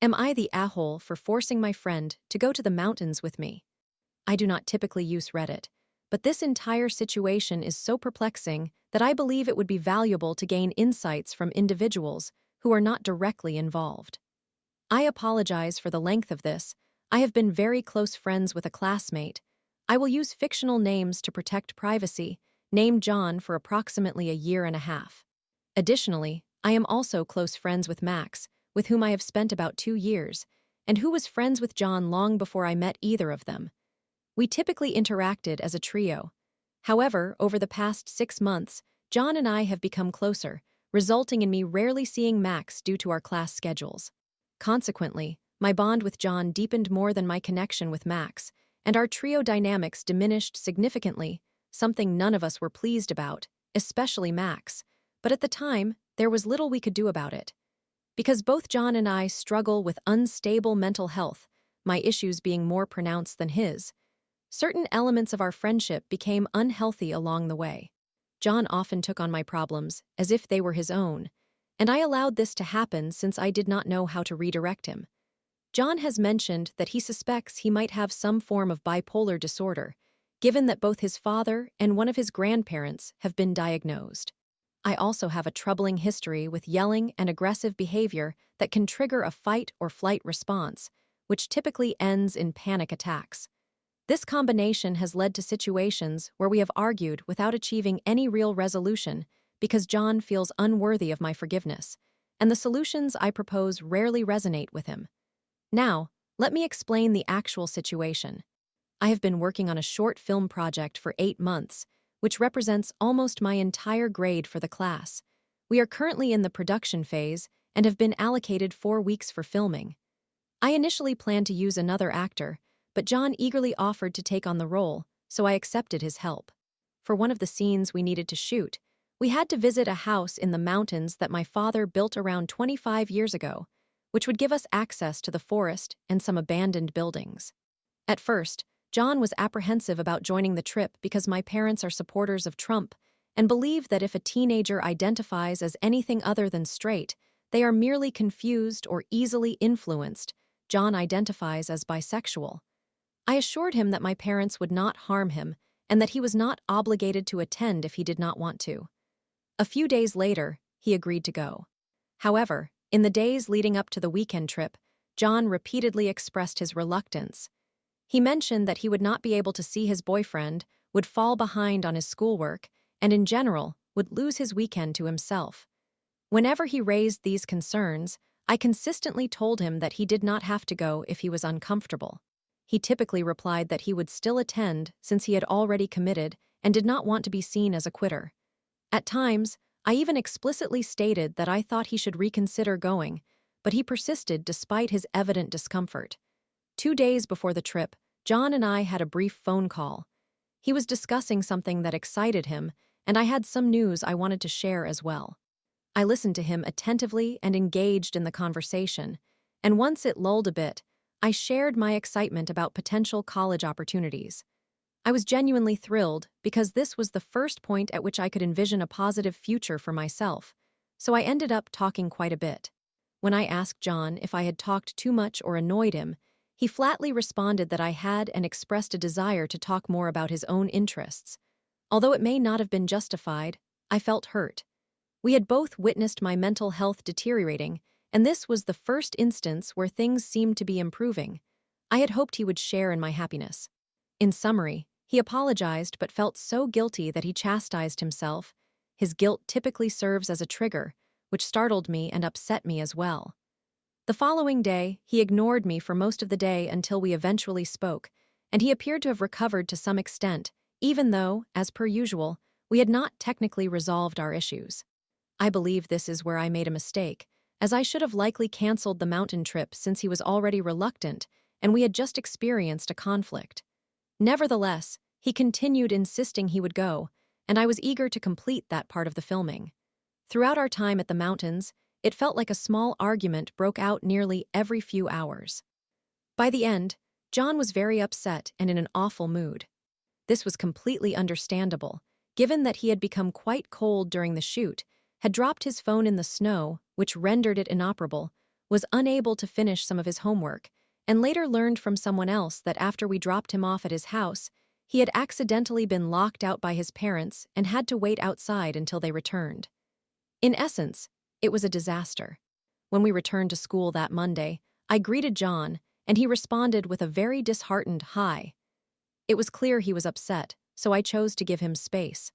Am I the Ahole for forcing my friend to go to the mountains with me? I do not typically use Reddit, but this entire situation is so perplexing that I believe it would be valuable to gain insights from individuals who are not directly involved. I apologize for the length of this. I have been very close friends with a classmate. I will use fictional names to protect privacy, named John for approximately a year and a half. Additionally, I am also close friends with Max, with whom I have spent about 2 years, and who was friends with John long before I met either of them. We typically interacted as a trio. However, over the past 6 months, John and I have become closer, resulting in me rarely seeing Max due to our class schedules. Consequently, my bond with John deepened more than my connection with Max, and our trio dynamics diminished significantly, something none of us were pleased about, especially Max. But at the time, there was little we could do about it. Because both John and I struggle with unstable mental health, my issues being more pronounced than his, certain elements of our friendship became unhealthy along the way. John often took on my problems as if they were his own, and I allowed this to happen since I did not know how to redirect him. John has mentioned that he suspects he might have some form of bipolar disorder, given that both his father and one of his grandparents have been diagnosed. I also have a troubling history with yelling and aggressive behavior that can trigger a fight or flight response, which typically ends in panic attacks. This combination has led to situations where we have argued without achieving any real resolution because John feels unworthy of my forgiveness, and the solutions I propose rarely resonate with him. Now, let me explain the actual situation. I have been working on a short film project for 8 months, which represents almost my entire grade for the class. We are currently in the production phase and have been allocated 4 weeks for filming. I initially planned to use another actor, but John eagerly offered to take on the role, so I accepted his help. For one of the scenes we needed to shoot, we had to visit a house in the mountains that my father built around 25 years ago, which would give us access to the forest and some abandoned buildings. At first, John was apprehensive about joining the trip because my parents are supporters of Trump and believe that if a teenager identifies as anything other than straight, they are merely confused or easily influenced. John identifies as bisexual. I assured him that my parents would not harm him and that he was not obligated to attend if he did not want to. A few days later, he agreed to go. However, in the days leading up to the weekend trip, John repeatedly expressed his reluctance. He mentioned that he would not be able to see his boyfriend, would fall behind on his schoolwork, and in general, would lose his weekend to himself. Whenever he raised these concerns, I consistently told him that he did not have to go if he was uncomfortable. He typically replied that he would still attend since he had already committed and did not want to be seen as a quitter. At times, I even explicitly stated that I thought he should reconsider going, but he persisted despite his evident discomfort. 2 days before the trip, John and I had a brief phone call. He was discussing something that excited him, and I had some news I wanted to share as well. I listened to him attentively and engaged in the conversation, and once it lulled a bit, I shared my excitement about potential college opportunities. I was genuinely thrilled because this was the first point at which I could envision a positive future for myself, so I ended up talking quite a bit. When I asked John if I had talked too much or annoyed him, he flatly responded that I had and expressed a desire to talk more about his own interests. Although it may not have been justified, I felt hurt. We had both witnessed my mental health deteriorating, and this was the first instance where things seemed to be improving. I had hoped he would share in my happiness. In summary, he apologized but felt so guilty that he chastised himself. His guilt typically serves as a trigger, which startled me and upset me as well. The following day, he ignored me for most of the day until we eventually spoke, and he appeared to have recovered to some extent, even though, as per usual, we had not technically resolved our issues. I believe this is where I made a mistake, as I should have likely canceled the mountain trip since he was already reluctant and we had just experienced a conflict. Nevertheless, he continued insisting he would go, and I was eager to complete that part of the filming. Throughout our time at the mountains, it felt like a small argument broke out nearly every few hours. By the end, John was very upset and in an awful mood. This was completely understandable, given that he had become quite cold during the shoot, had dropped his phone in the snow, which rendered it inoperable, was unable to finish some of his homework, and later learned from someone else that after we dropped him off at his house, he had accidentally been locked out by his parents and had to wait outside until they returned. In essence, it was a disaster. When we returned to school that Monday, I greeted John, and he responded with a very disheartened hi. It was clear he was upset, so I chose to give him space.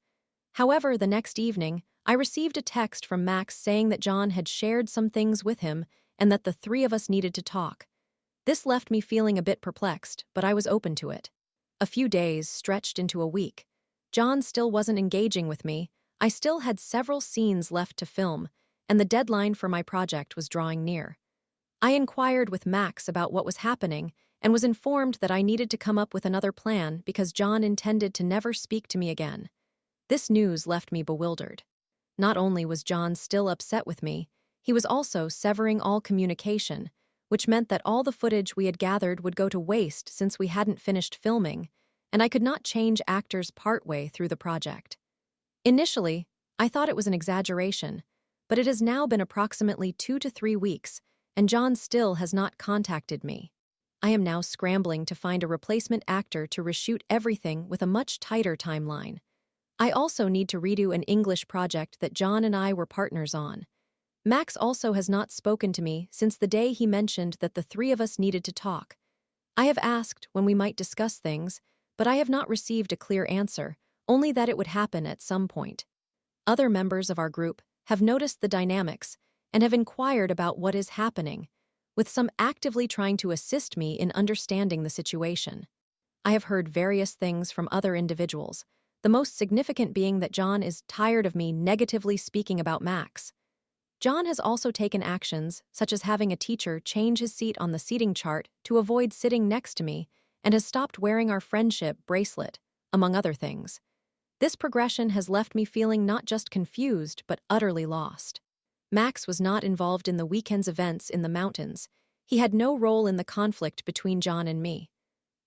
However, the next evening, I received a text from Max saying that John had shared some things with him and that the three of us needed to talk. This left me feeling a bit perplexed, but I was open to it. A few days stretched into a week. John still wasn't engaging with me. I still had several scenes left to film, and the deadline for my project was drawing near. I inquired with Max about what was happening and was informed that I needed to come up with another plan because John intended to never speak to me again. This news left me bewildered. Not only was John still upset with me, he was also severing all communication, which meant that all the footage we had gathered would go to waste since we hadn't finished filming, and I could not change actors partway through the project. Initially, I thought it was an exaggeration, but it has now been approximately 2 to 3 weeks, and John still has not contacted me. I am now scrambling to find a replacement actor to reshoot everything with a much tighter timeline. I also need to redo an English project that John and I were partners on. Max also has not spoken to me since the day he mentioned that the three of us needed to talk. I have asked when we might discuss things, but I have not received a clear answer, only that it would happen at some point. Other members of our group have noticed the dynamics and have inquired about what is happening, with some actively trying to assist me in understanding the situation. I have heard various things from other individuals, the most significant being that John is tired of me negatively speaking about Max. John has also taken actions, such as having a teacher change his seat on the seating chart to avoid sitting next to me, and has stopped wearing our friendship bracelet, among other things. This progression has left me feeling not just confused, but utterly lost. Max was not involved in the weekend's events in the mountains. He had no role in the conflict between John and me.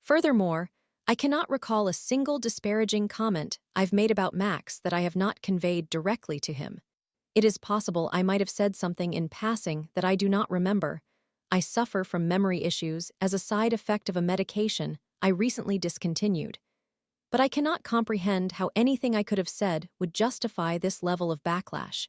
Furthermore, I cannot recall a single disparaging comment I've made about Max that I have not conveyed directly to him. It is possible I might have said something in passing that I do not remember. I suffer from memory issues as a side effect of a medication I recently discontinued. But I cannot comprehend how anything I could have said would justify this level of backlash.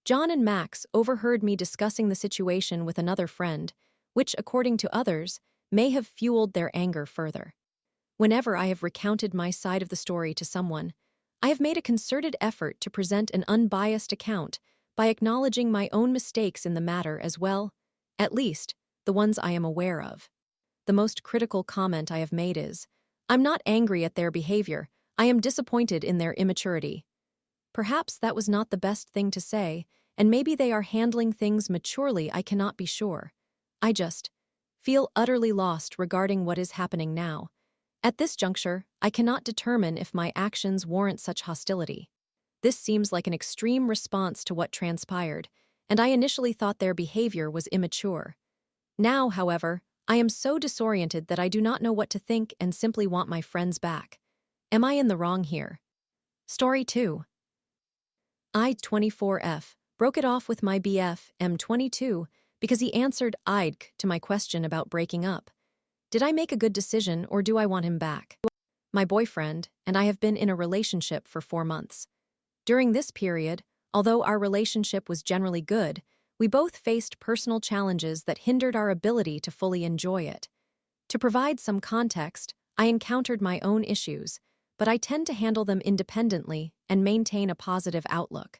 John and Max overheard me discussing the situation with another friend, which, according to others, may have fueled their anger further. Whenever I have recounted my side of the story to someone, I have made a concerted effort to present an unbiased account by acknowledging my own mistakes in the matter as well, at least the ones I am aware of. The most critical comment I have made is, I'm not angry at their behavior, I am disappointed in their immaturity. Perhaps that was not the best thing to say, and maybe they are handling things maturely, I cannot be sure. I just feel utterly lost regarding what is happening now. At this juncture, I cannot determine if my actions warrant such hostility. This seems like an extreme response to what transpired, and I initially thought their behavior was immature. Now, however, I am so disoriented that I do not know what to think and simply want my friends back. Am I in the wrong here? Story 2. I-24F broke it off with my BF, M22, because he answered "I'd" to my question about breaking up. Did I make a good decision, or do I want him back? My boyfriend and I have been in a relationship for 4 months. During this period, although our relationship was generally good, we both faced personal challenges that hindered our ability to fully enjoy it. To provide some context, I encountered my own issues, but I tend to handle them independently and maintain a positive outlook.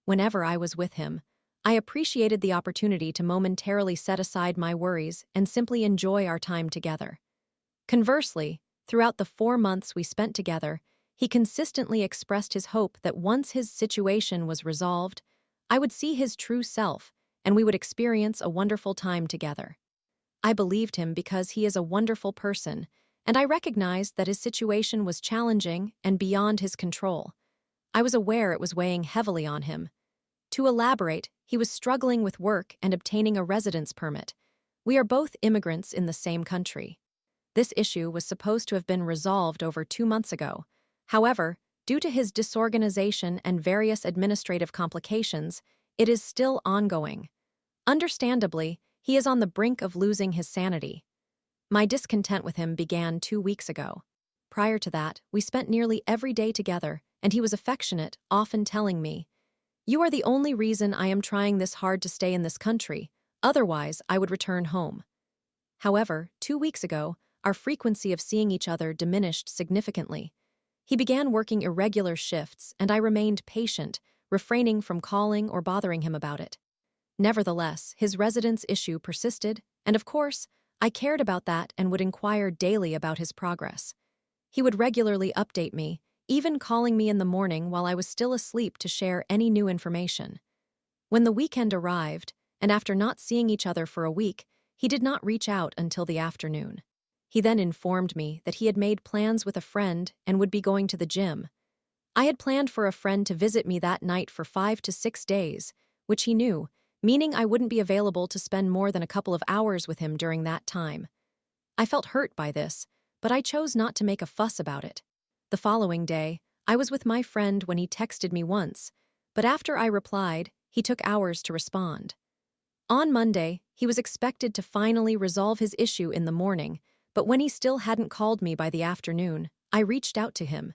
Whenever I was with him, I appreciated the opportunity to momentarily set aside my worries and simply enjoy our time together. Conversely, throughout the 4 months we spent together, he consistently expressed his hope that once his situation was resolved, I would see his true self and we would experience a wonderful time together. I believed him because he is a wonderful person, and I recognized that his situation was challenging and beyond his control. I was aware it was weighing heavily on him. To elaborate, he was struggling with work and obtaining a residence permit. We are both immigrants in the same country. This issue was supposed to have been resolved over 2 months ago. However, due to his disorganization and various administrative complications, it is still ongoing. Understandably, He is on the brink of losing his sanity. My discontent with him began 2 weeks ago. Prior to that, we spent nearly every day together, and he was affectionate, often telling me, "You are the only reason I am trying this hard to stay in this country. Otherwise, I would return home." However, 2 weeks ago, our frequency of seeing each other diminished significantly. He began working irregular shifts, and I remained patient, refraining from calling or bothering him about it. Nevertheless, his residence issue persisted, and of course, I cared about that and would inquire daily about his progress. He would regularly update me, even calling me in the morning while I was still asleep to share any new information. When the weekend arrived, and after not seeing each other for a week, he did not reach out until the afternoon. He then informed me that he had made plans with a friend and would be going to the gym. I had planned for a friend to visit me that night for 5 to 6 days, which he knew, meaning I wouldn't be available to spend more than a couple of hours with him during that time. I felt hurt by this, but I chose not to make a fuss about it. The following day, I was with my friend when he texted me once, but after I replied, he took hours to respond. On Monday, he was expected to finally resolve his issue in the morning, but when he still hadn't called me by the afternoon, I reached out to him.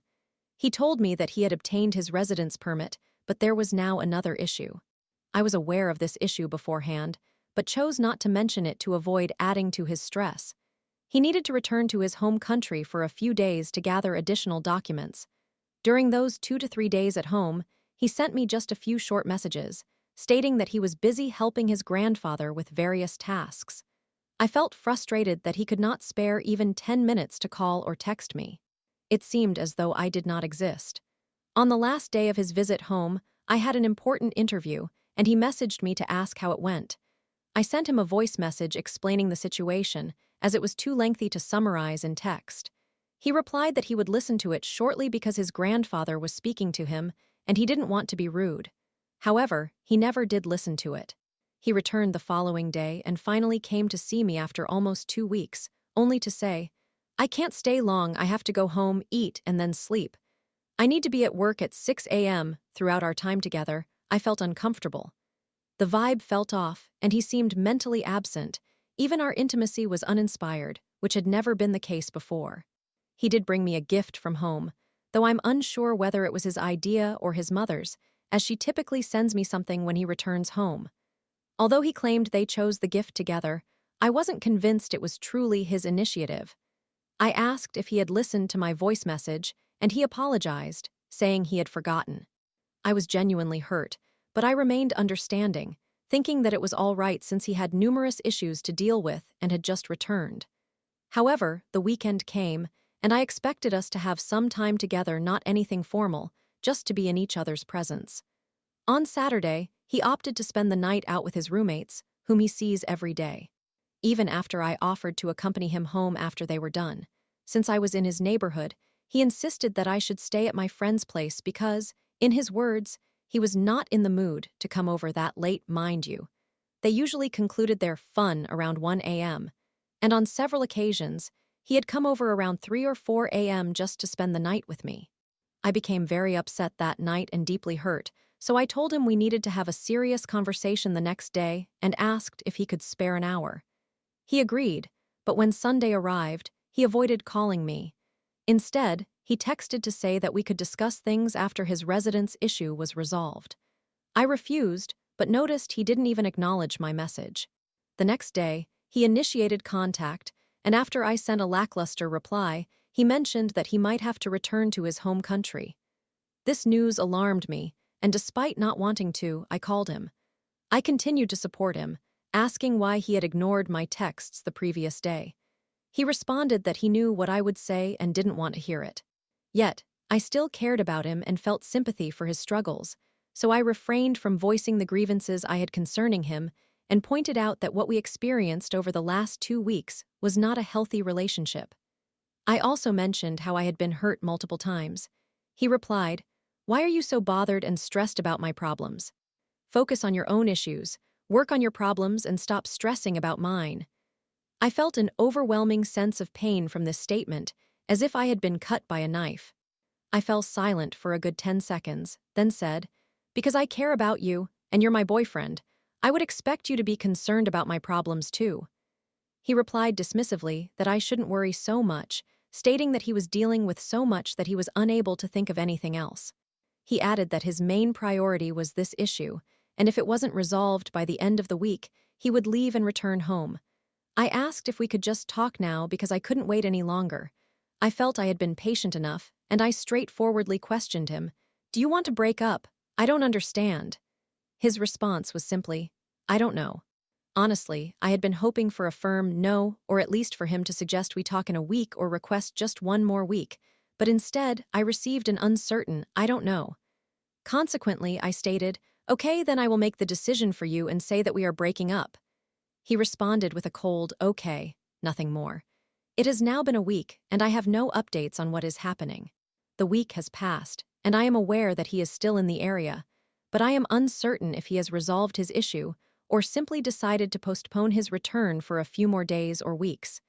He told me that he had obtained his residence permit, but there was now another issue. I was aware of this issue beforehand, but chose not to mention it to avoid adding to his stress. He needed to return to his home country for a few days to gather additional documents. During those 2 to 3 days at home, he sent me just a few short messages, stating that he was busy helping his grandfather with various tasks. I felt frustrated that he could not spare even 10 minutes to call or text me. It seemed as though I did not exist. On the last day of his visit home, I had an important interview, and he messaged me to ask how it went. I sent him a voice message explaining the situation, as it was too lengthy to summarize in text. He replied that he would listen to it shortly because his grandfather was speaking to him, and he didn't want to be rude. However, he never did listen to it. He returned the following day and finally came to see me after almost 2 weeks, only to say, "I can't stay long, I have to go home, eat, and then sleep. I need to be at work at 6 a.m. Throughout our time together, I felt uncomfortable. The vibe felt off, and he seemed mentally absent. Even our intimacy was uninspired, which had never been the case before. He did bring me a gift from home, though I'm unsure whether it was his idea or his mother's, as she typically sends me something when he returns home. Although he claimed they chose the gift together, I wasn't convinced it was truly his initiative. I asked if he had listened to my voice message, and he apologized, saying he had forgotten. I was genuinely hurt, but I remained understanding, thinking that it was all right since he had numerous issues to deal with and had just returned. However, the weekend came, and I expected us to have some time together, not anything formal, just to be in each other's presence. On Saturday, he opted to spend the night out with his roommates, whom he sees every day. Even after I offered to accompany him home after they were done, since I was in his neighborhood, he insisted that I should stay at my friend's place because, in his words, he was not in the mood to come over that late, mind you. They usually concluded their fun around 1 a.m., and on several occasions, he had come over around 3 or 4 a.m. just to spend the night with me. I became very upset that night and deeply hurt, so I told him we needed to have a serious conversation the next day and asked if he could spare an hour. He agreed, but when Sunday arrived, he avoided calling me. Instead, he texted to say that we could discuss things after his residence issue was resolved. I refused, but noticed he didn't even acknowledge my message. The next day, he initiated contact, and after I sent a lackluster reply, he mentioned that he might have to return to his home country. This news alarmed me, and despite not wanting to, I called him. I continued to support him, asking why he had ignored my texts the previous day. He responded that he knew what I would say and didn't want to hear it. Yet, I still cared about him and felt sympathy for his struggles, so I refrained from voicing the grievances I had concerning him and pointed out that what we experienced over the last 2 weeks was not a healthy relationship. I also mentioned how I had been hurt multiple times. He replied, "Why are you so bothered and stressed about my problems? Focus on your own issues, work on your problems, and stop stressing about mine." I felt an overwhelming sense of pain from this statement, as if I had been cut by a knife. I fell silent for a good 10 seconds, then said, "Because I care about you, and you're my boyfriend, I would expect you to be concerned about my problems too." He replied dismissively that I shouldn't worry so much, stating that he was dealing with so much that he was unable to think of anything else. He added that his main priority was this issue, and if it wasn't resolved by the end of the week, he would leave and return home. I asked if we could just talk now because I couldn't wait any longer. I felt I had been patient enough, and I straightforwardly questioned him, "Do you want to break up? I don't understand." His response was simply, "I don't know." Honestly, I had been hoping for a firm no, or at least for him to suggest we talk in a week or request just one more week, but instead, I received an uncertain, "I don't know." Consequently, I stated, "Okay, then I will make the decision for you and say that we are breaking up." He responded with a cold, "Okay," nothing more. It has now been a week, and I have no updates on what is happening. The week has passed, and I am aware that he is still in the area, but I am uncertain if he has resolved his issue or simply decided to postpone his return for a few more days or weeks.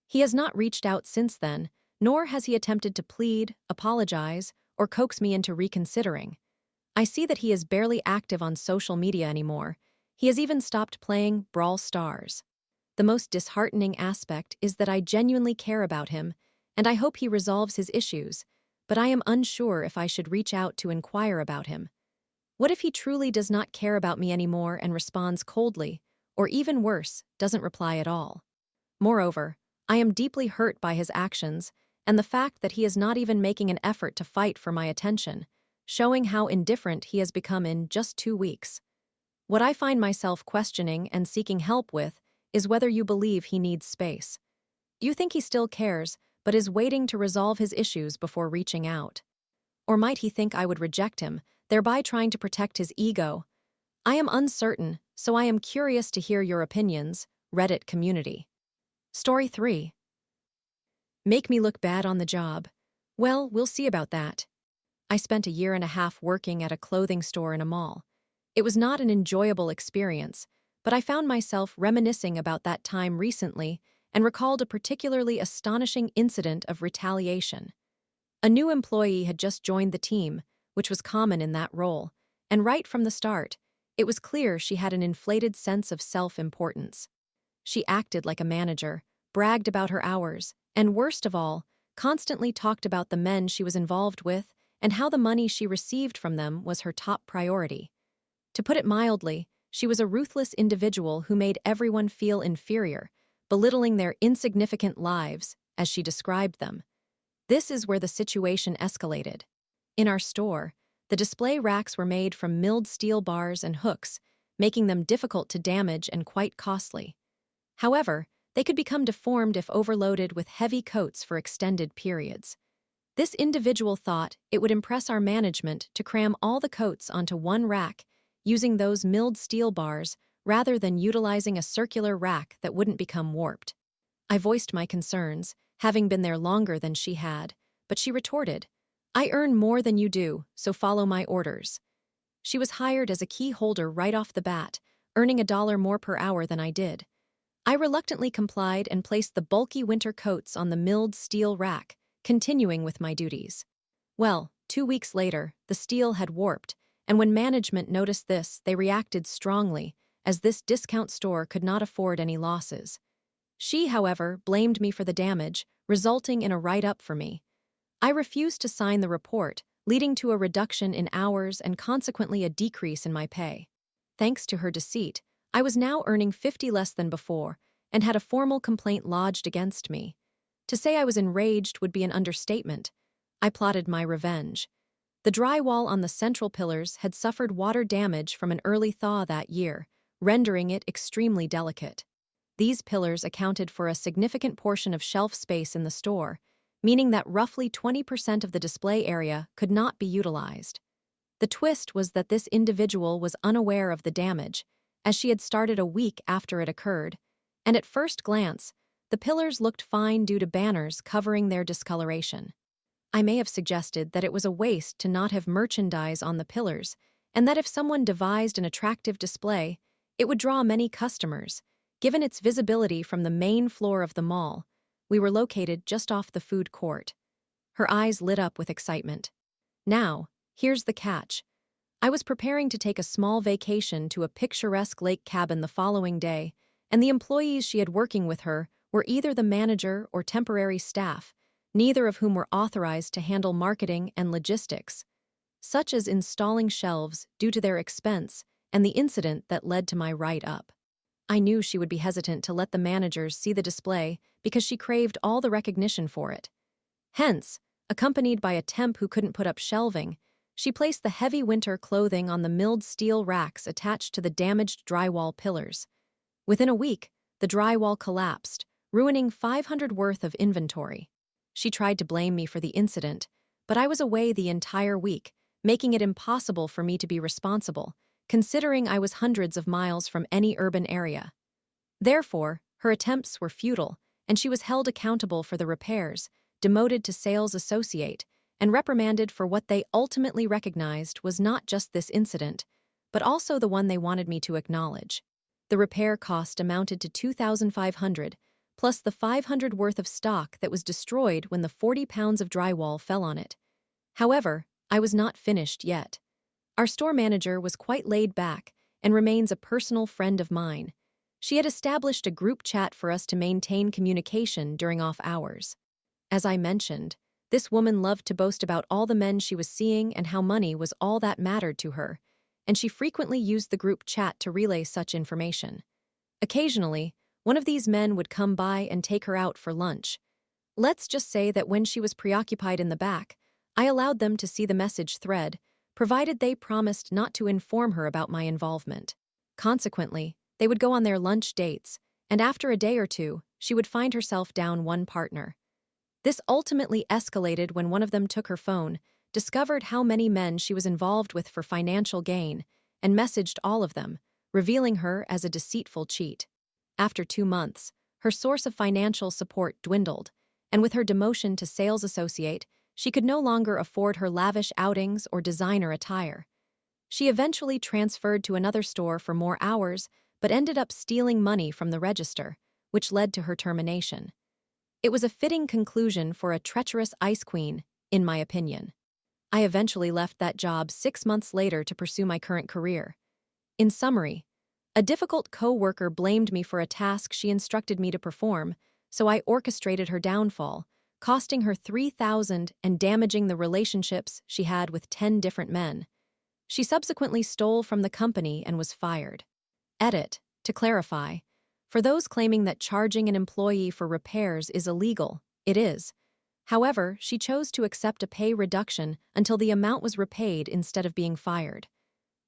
He has not reached out since then, nor has he attempted to plead, apologize, or coax me into reconsidering. I see that he is barely active on social media anymore. He has even stopped playing Brawl Stars. The most disheartening aspect is that I genuinely care about him, and I hope he resolves his issues, but I am unsure if I should reach out to inquire about him. What if he truly does not care about me anymore and responds coldly, or even worse, doesn't reply at all? Moreover, I am deeply hurt by his actions and the fact that he is not even making an effort to fight for my attention, showing how indifferent he has become in just 2 weeks. What I find myself questioning and seeking help with is whether you believe he needs space. You think he still cares, but is waiting to resolve his issues before reaching out. Or might he think I would reject him, thereby trying to protect his ego? I am uncertain, so I am curious to hear your opinions, Reddit community. Story 3. Make me look bad on the job. Well, we'll see about that. I spent a year and a half working at a clothing store in a mall. It was not an enjoyable experience, but I found myself reminiscing about that time recently and recalled a particularly astonishing incident of retaliation. A new employee had just joined the team, which was common in that role, and right from the start, it was clear she had an inflated sense of self-importance. She acted like a manager, bragged about her hours, and worst of all, constantly talked about the men she was involved with and how the money she received from them was her top priority. To put it mildly, she was a ruthless individual who made everyone feel inferior, belittling their insignificant lives, as she described them. This is where the situation escalated. In our store, the display racks were made from milled steel bars and hooks, making them difficult to damage and quite costly. However, they could become deformed if overloaded with heavy coats for extended periods. This individual thought it would impress our management to cram all the coats onto one rack, using those milled steel bars rather than utilizing a circular rack that wouldn't become warped. I voiced my concerns, having been there longer than she had, but she retorted, "I earn more than you do, so follow my orders." She was hired as a key holder right off the bat, earning $1 more per hour than I did. I reluctantly complied and placed the bulky winter coats on the milled steel rack, continuing with my duties. Well, 2 weeks later, the steel had warped, and when management noticed this, they reacted strongly, as this discount store could not afford any losses. She, however, blamed me for the damage, resulting in a write-up for me. I refused to sign the report, leading to a reduction in hours and consequently a decrease in my pay. Thanks to her deceit, I was now earning 50 less than before and had a formal complaint lodged against me. To say I was enraged would be an understatement. I plotted my revenge. The drywall on the central pillars had suffered water damage from an early thaw that year, rendering it extremely delicate. These pillars accounted for a significant portion of shelf space in the store, meaning that roughly 20% of the display area could not be utilized. The twist was that this individual was unaware of the damage, as she had started a week after it occurred, and at first glance, the pillars looked fine due to banners covering their discoloration. I may have suggested that it was a waste to not have merchandise on the pillars, and that if someone devised an attractive display, it would draw many customers, given its visibility from the main floor of the mall. We were located just off the food court. Her eyes lit up with excitement. Now, here's the catch. I was preparing to take a small vacation to a picturesque lake cabin the following day, and the employees she had working with her were either the manager or temporary staff, neither of whom were authorized to handle marketing and logistics, such as installing shelves due to their expense and the incident that led to my write-up. I knew she would be hesitant to let the managers see the display because she craved all the recognition for it. Hence, accompanied by a temp who couldn't put up shelving, she placed the heavy winter clothing on the milled steel racks attached to the damaged drywall pillars. Within a week, the drywall collapsed, ruining $500 worth of inventory. She tried to blame me for the incident, but I was away the entire week, making it impossible for me to be responsible, considering I was hundreds of miles from any urban area. Therefore, her attempts were futile, and she was held accountable for the repairs, demoted to sales associate, and reprimanded for what they ultimately recognized was not just this incident, but also the one they wanted me to acknowledge. The repair cost amounted to $2,500, plus the $500 worth of stock that was destroyed when the 40 pounds of drywall fell on it. However, I was not finished yet. Our store manager was quite laid back and remains a personal friend of mine. She had established a group chat for us to maintain communication during off hours. As I mentioned, this woman loved to boast about all the men she was seeing and how money was all that mattered to her, and she frequently used the group chat to relay such information. Occasionally, one of these men would come by and take her out for lunch. Let's just say that when she was preoccupied in the back, I allowed them to see the message thread, provided they promised not to inform her about my involvement. Consequently, they would go on their lunch dates, and after a day or two, she would find herself down one partner. This ultimately escalated when one of them took her phone, discovered how many men she was involved with for financial gain, and messaged all of them, revealing her as a deceitful cheat. After 2 months, her source of financial support dwindled, and with her demotion to sales associate, she could no longer afford her lavish outings or designer attire. She eventually transferred to another store for more hours, but ended up stealing money from the register, which led to her termination. It was a fitting conclusion for a treacherous ice queen, in my opinion. I eventually left that job 6 months later to pursue my current career. In summary, a difficult co-worker blamed me for a task she instructed me to perform, so I orchestrated her downfall, costing her $3,000 and damaging the relationships she had with 10 different men. She subsequently stole from the company and was fired. Edit, to clarify, for those claiming that charging an employee for repairs is illegal, it is. However, she chose to accept a pay reduction until the amount was repaid instead of being fired.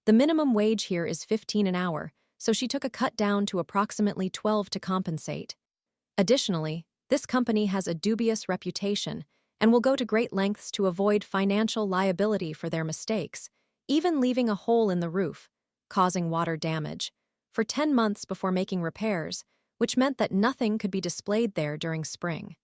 The minimum wage here is $15 an hour, so she took a cut down to approximately $12 to compensate. Additionally, this company has a dubious reputation and will go to great lengths to avoid financial liability for their mistakes, even leaving a hole in the roof, causing water damage, for 10 months before making repairs, which meant that nothing could be displayed there during spring.